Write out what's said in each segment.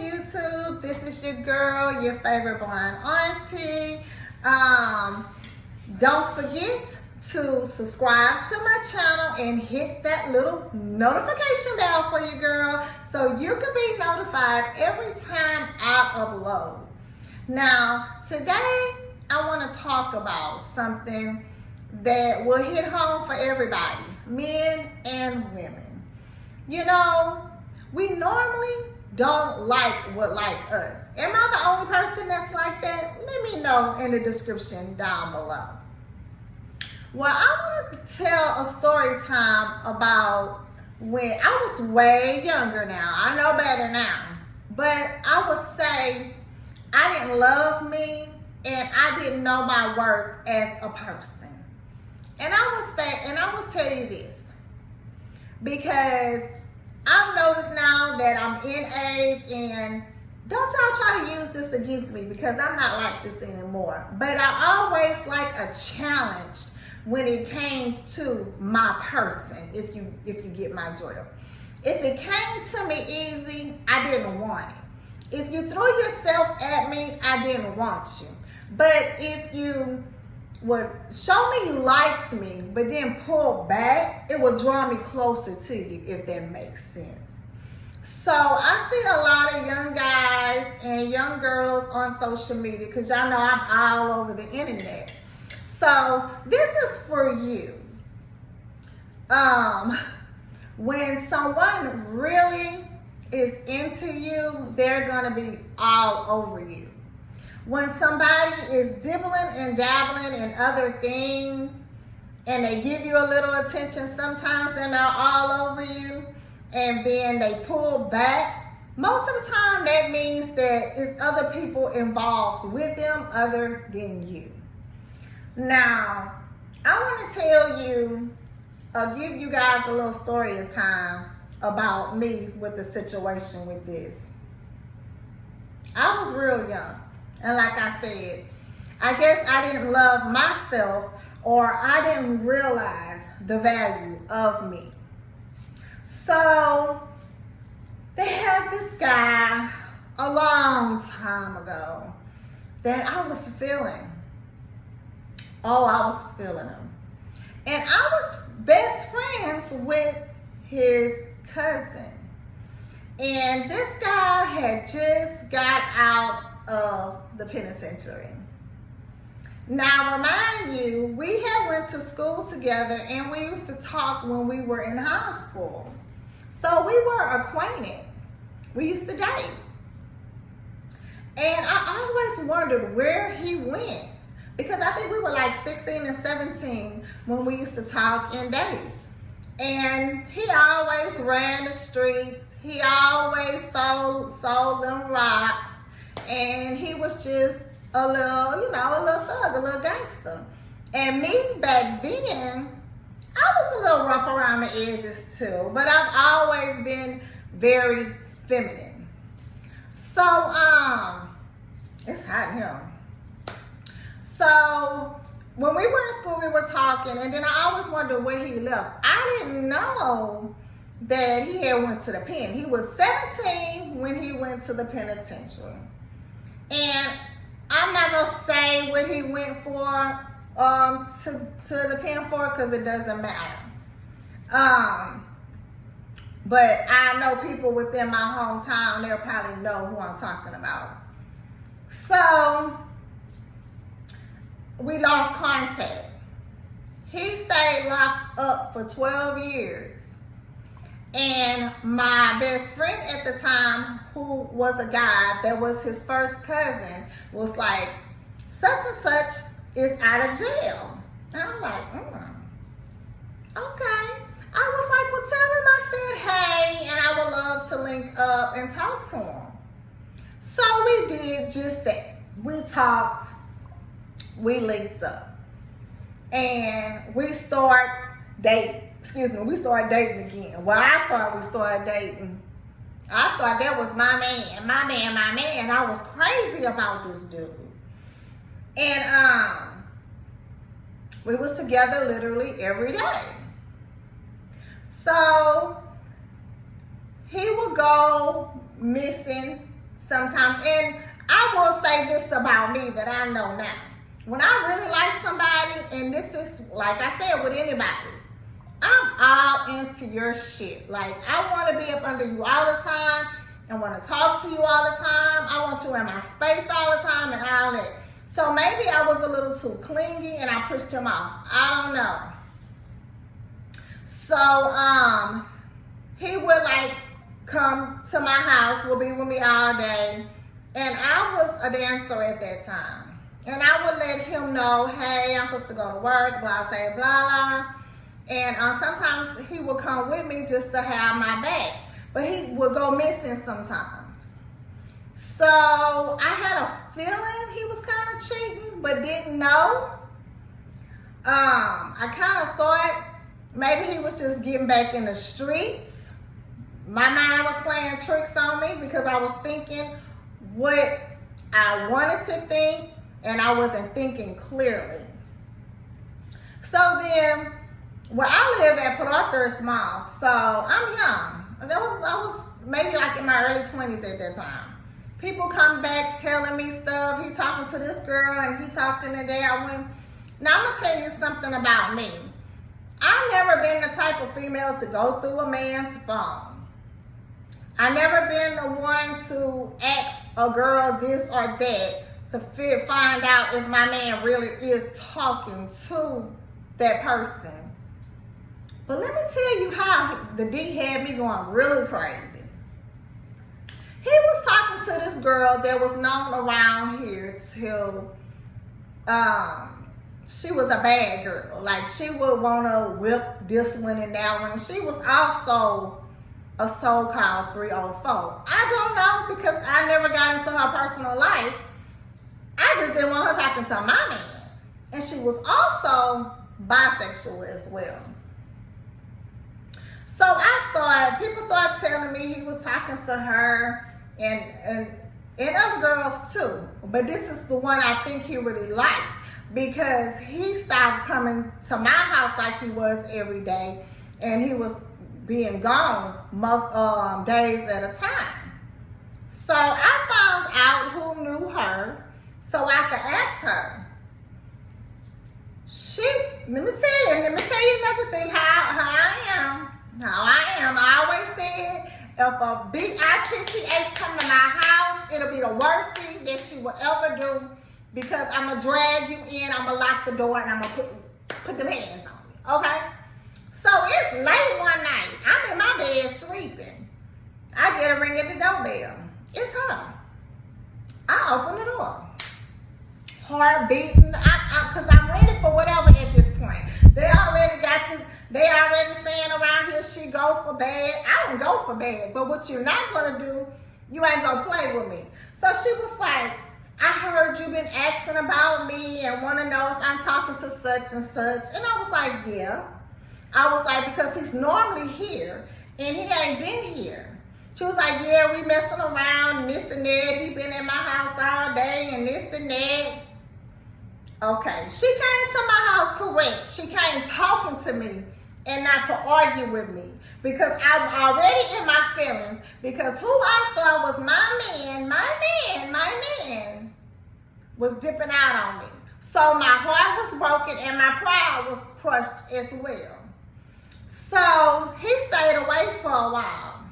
YouTube. This is your girl, your favorite blonde auntie. Don't forget to subscribe to my channel and hit that little notification bell for you, girl, so you can be notified every time I upload. Now, today I want to talk about something that will hit home for everybody, men and women. You know, we normally don't like what like us. Am I the only person that's like that? Let me know in the description down below. Well, I want to tell a story time about when I was way younger now. I know better now. But I would say I didn't love me and I didn't know my worth as a person. And I would tell you this, because I've noticed now that I'm in age, and don't y'all try to use this against me because I'm not like this anymore. But I always like a challenge when it came to my person, if you get my drift. If it came to me easy, I didn't want it. If you threw yourself at me, I didn't want you. But if you would show me you liked me, but then pull back, it will draw me closer to you, if that makes sense. So I see a lot of young guys and young girls on social media, because y'all know I'm all over the internet. So this is for you. When someone really is into you, they're gonna be all over you. When somebody is dibbling and dabbling in other things and they give you a little attention sometimes and they're all over you and then they pull back, most of the time that means that it's other people involved with them other than you. Now, I want to tell you, give you guys a little story of time about me with the situation with this. I was real young. And like I said, I guess I didn't love myself, or I didn't realize the value of me. So they had this guy a long time ago that I was feeling. Oh, I was feeling him. And I was best friends with his cousin. And this guy had just got out of the penitentiary. Now, remind you, we had went to school together and we used to talk when we were in high school. So we were acquainted. We used to date. And I always wondered where he went, because I think we were like 16 and 17 when we used to talk and date. And he always ran the streets. He always sold them rocks. And he was just a little, a little thug, a little gangster. And me back then, I was a little rough around the edges too, but I've always been very feminine. So, it's hot here. So, when we were in school, we were talking, and then I always wondered where he left. I didn't know that he had went to the pen. He was 17 when he went to the penitentiary. And I'm not going to say what he went for to the pen for, because it doesn't matter. But I know people within my hometown, they'll probably know who I'm talking about. So we lost contact. He stayed locked up for 12 years. And my best friend at the time, who was a guy that was his first cousin, was like, such and such is out of jail. And I'm like, okay. I was like, well, tell him I said hey, and I would love to link up and talk to him. So we did just that. We talked, we linked up. And we started dating again. Well, I thought we started dating. I thought that was my man. I was crazy about this dude. And we was together literally every day. So he would go missing sometimes. And I will say this about me that I know now. When I really like somebody, and this is, like I said, with anybody, I'm all into your shit. Like, I want to be up under you all the time. I want to talk to you all the time. I want you in my space all the time and all that. So maybe I was a little too clingy and I pushed him off. I don't know. So, he would like come to my house, would be with me all day. And I was a dancer at that time. And I would let him know, hey, I'm supposed to go to work, blah, blah, blah. And sometimes he would come with me just to have my back. But he would go missing sometimes. So I had a feeling he was kind of cheating, but didn't know. I kind of thought maybe he was just getting back in the streets. My mind was playing tricks on me because I was thinking what I wanted to think, and I wasn't thinking clearly. So then, where I live at Port Arthur is small, so I'm young. I was maybe like in my early 20s at that time. People come back telling me stuff. He talking to this girl and he talking to that. Now I'm gonna tell you something about me. I've never been the type of female to go through a man's phone. I've never been the one to ask a girl this or that to find out if my man really is talking to that person. But let me tell you how the D had me going really crazy. He was talking to this girl that was known around here till she was a bad girl. Like, she would want to whip this one and that one. She was also a so-called 304. I don't know, because I never got into her personal life. I just didn't want her talking to my man. And she was also bisexual as well. So people started telling me he was talking to her and other girls too. But this is the one I think he really liked, because he stopped coming to my house like he was every day, and he was being gone days at a time. So I found out who knew her so I could ask her. Let me tell you another thing, how I am. I always said, if a big ITCH come to my house, it'll be the worst thing that she will ever do, because I'm going to drag you in, I'm going to lock the door, and I'm going to put them hands on you, okay? So it's late one night. I'm in my bed sleeping. I get a ring at the doorbell. It's her. I open the door. Heart beating, because I'm ready for whatever at this point. They already saying around here she go for bad. I don't go for bad, but what you're not gonna do, you ain't gonna play with me. So she was like, I heard you been asking about me and wanna know if I'm talking to such and such. And I was like, yeah. I was like, because he's normally here and he ain't been here. She was like, yeah, we messing around and this and that. He been in my house all day and this and that. Okay, she came to my house correct. She came talking to me and not to argue with me, because I'm already in my feelings, because who I thought was my man was dipping out on me. So my heart was broken and my pride was crushed as well. So he stayed away for a while.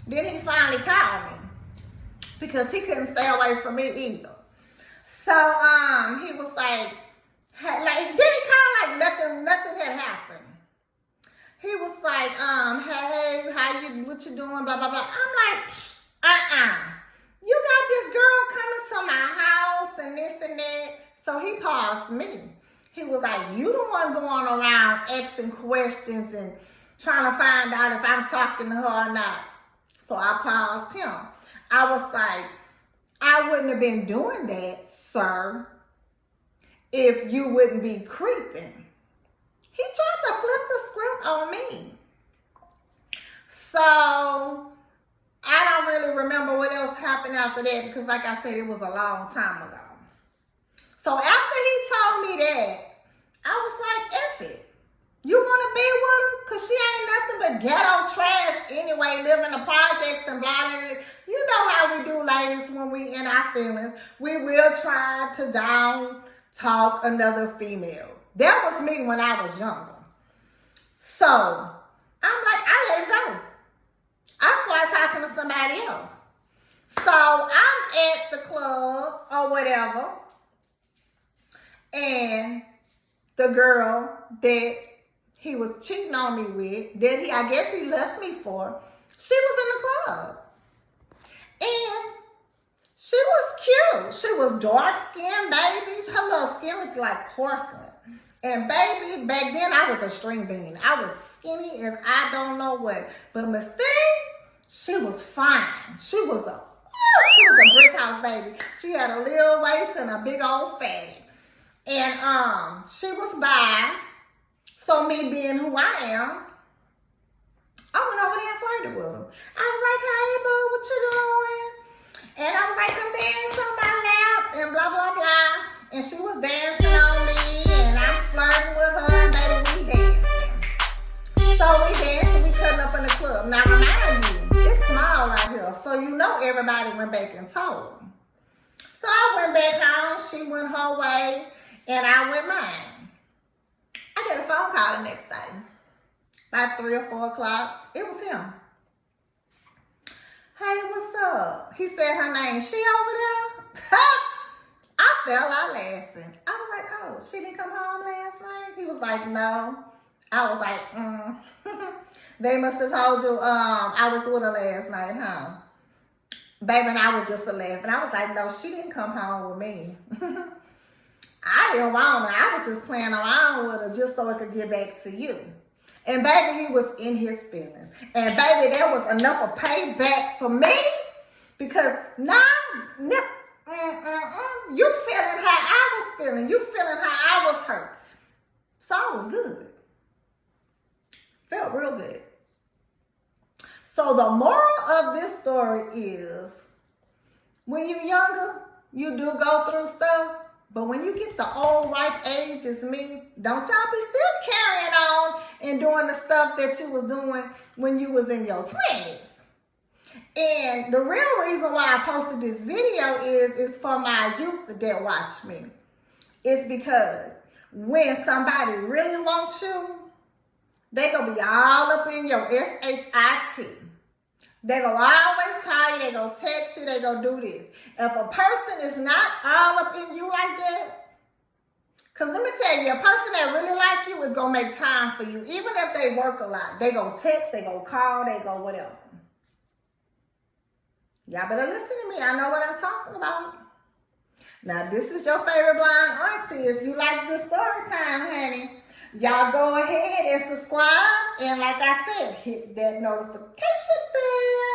Then he finally called me, because he couldn't stay away from me either. So he was like didn't call like nothing had happened. He was like, hey, what you doing, blah, blah, blah. I'm like, you got this girl coming to my house and this and that. So he paused me. He was like, you the one going around asking questions and trying to find out if I'm talking to her or not. So I paused him. I was like, I wouldn't have been doing that, sir, if you wouldn't be creeping. He tried to flip the script on me. So I don't really remember what else happened after that, because like I said, it was a long time ago. So after he told me that, I was like, F it. You want to be with her? Because she ain't nothing but ghetto trash anyway, living in the projects and blah, blah, blah. You know how we do, ladies. always, when we in our feelings, we will try to down talk another female. That was me when I was younger. So I'm like, I let it go. I started talking to somebody else. So I'm at the club or whatever, and the girl that he was cheating on me with, that I guess he left me for, she was in the club. And she was cute. She was dark-skinned, baby. Her little skin looked like porcelain. And baby, back then I was a string bean. I was skinny as I don't know what. But Miss Thing, she was fine. She was a brick house baby. She had a little waist and a big old fatty. And she was bi. So me being who I am, I went over there and flirted with her. I was like, hey, boo, what you doing? And I was like, come dance on my lap and blah, blah, blah. And she was dancing on me and I'm flirting with her and baby, we dancing. So we dancing, we cutting up in the club. Now remind you, it's small out here. So you know everybody went back and told them. So I went back home, she went her way, and I went mine. I got a phone call the next day. About 3 or 4 o'clock. It was him. Hey, what's up? He said her name. She over there? I fell out laughing. I was like, oh, she didn't come home last night? He was like, no. I was like, They must have told you I was with her last night, huh? Baby, and I was just laughing. I was like, no, she didn't come home with me. I didn't want her. I was just playing around with her just so I could get back to you. And baby, he was in his feelings. And baby, there was enough of payback for me because now, you feeling how I was feeling. You feeling how I was hurt. So I was good. Felt real good. So the moral of this story is, when you're younger, you do go through stuff. But when you get the old ripe age as me, don't y'all be still carrying on and doing the stuff that you was doing when you was in your 20s. And the real reason why I posted this video is for my youth that watch me. It's because when somebody really wants you, they gonna be all up in your SHIT. They gonna always call you, they gonna text you, they gonna do this. If a person is not all up in you like that, because let me tell you, a person that really like you is gonna make time for you. Even if they work a lot, they gonna text, they gonna call, they gonna whatever. Y'all better listen to me. I know what I'm talking about. Now, this is your favorite blind auntie. If you like this story time, honey, y'all go ahead and subscribe. And like I said, hit that notification bell.